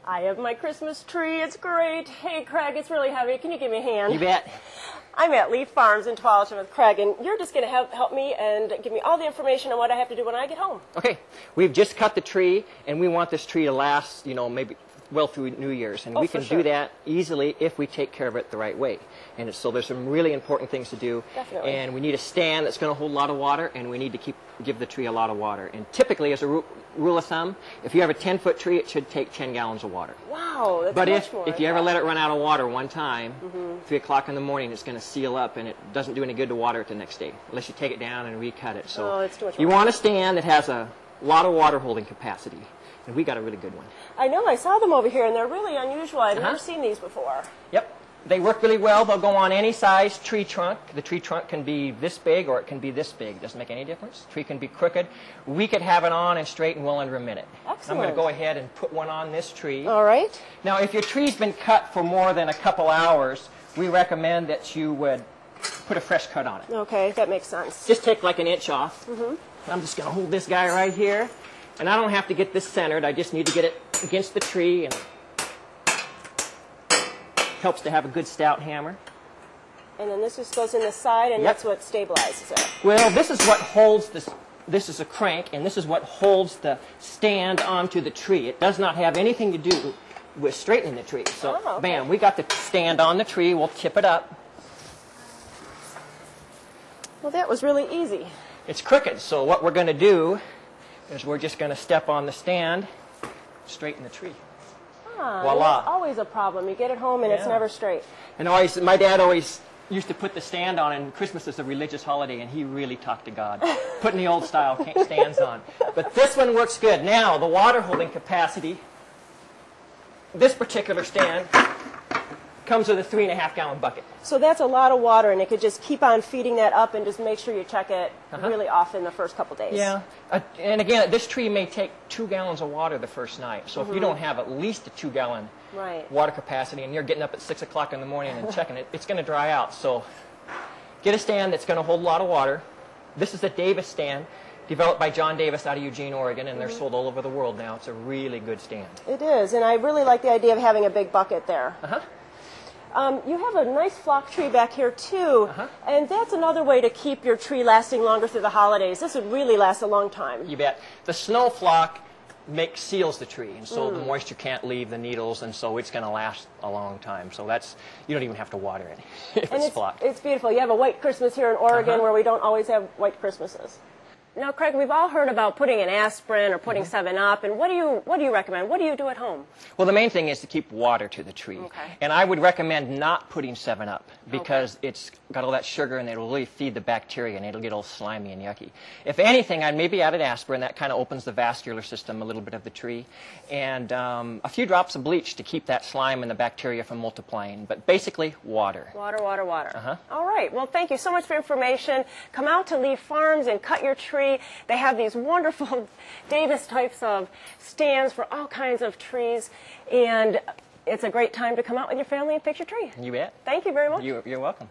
I have my Christmas tree. It's great. Hey, Craig, it's really heavy. Can you give me a hand? You bet. I'm at Leaf Farms in Tualatin with Craig, and you're just going to help me and give me all the information on what I have to do when I get home. Okay, we've just cut the tree, and we want this tree to last, maybe well through New Year's, and we can do that easily if we take care of it the right way. And so there's some really important things to do. Definitely. And we need a stand that's going to hold a lot of water, and we need to give the tree a lot of water. And typically, as a rule of thumb, if you have a 10-foot tree, it should take 10 gallons of water. Wow, that's but much more. if you ever let it run out of water one time, 3 o'clock in the morning, it's going to seal up, and it doesn't do any good to water it the next day, unless you take it down and recut it. So it's too much you water. want a stand that has a lot of water holding capacity. And we got a really good one. I know, I saw them over here, and they're really unusual. I've never seen these before. Yep. They work really well. They'll go on any size tree trunk. The tree trunk can be this big or it can be this big. Doesn't make any difference. The tree can be crooked. We could have it on and straight in well under a minute. Excellent. I'm going to go ahead and put one on this tree. All right. Now, if your tree's been cut for more than a couple hours, we recommend that you would put a fresh cut on it. Okay, that makes sense. Just take like an inch off. I'm just going to hold this guy right here. And I don't have to get this centered. I just need to get it against the tree. And helps to have a good stout hammer. And then this just goes in the side, and that's what stabilizes it. Well, this is what holds this. This is a crank, and this is what holds the stand onto the tree. It does not have anything to do with straightening the tree. So, bam, we got the stand on the tree. We'll tip it up. Well, that was really easy. It's crooked, so what we're going to do is we're just going to step on the stand, straighten the tree. Voila. That's always a problem. You get it home and it's never straight. And my dad always used to put the stand on, and Christmas is a religious holiday, and he really talked to God, putting the old style stands on. But this one works good. Now, the water holding capacity, this particular stand comes with a 3.5 gallon bucket. So that's a lot of water, and it could just keep on feeding that up and just make sure you check it really often the first couple days. Yeah. And again, this tree may take 2 gallons of water the first night. So if you don't have at least a 2-gallon water capacity and you're getting up at 6 o'clock in the morning and checking it, it's going to dry out. So get a stand that's going to hold a lot of water. This is a Davis stand, developed by John Davis out of Eugene, Oregon, and they're sold all over the world now. It's a really good stand. It is, and I really like the idea of having a big bucket there. You have a nice flock tree back here, too, and that's another way to keep your tree lasting longer through the holidays. This would really last a long time. You bet. The snow flock seals the tree, and so the moisture can't leave the needles, and so it's going to last a long time. So you don't even have to water it if it's flock. It's beautiful. You have a white Christmas here in Oregon where we don't always have white Christmases. Now, Craig, we've all heard about putting an aspirin or putting 7-Up, and what do you recommend? What do you do at home? Well, the main thing is to keep water to the tree. And I would recommend not putting 7-Up because it's got all that sugar and it'll really feed the bacteria and it'll get all slimy and yucky. If anything, I'd maybe add an aspirin. That kind of opens the vascular system a little bit of the tree. And a few drops of bleach to keep that slime and the bacteria from multiplying. But basically, water. Water, water, water. All right. Well, thank you so much for information. Come out to Leaf Farms and cut your tree. They have these wonderful Davis types of stands for all kinds of trees, and it's a great time to come out with your family and fix your tree. You bet. Thank you very much. You're welcome.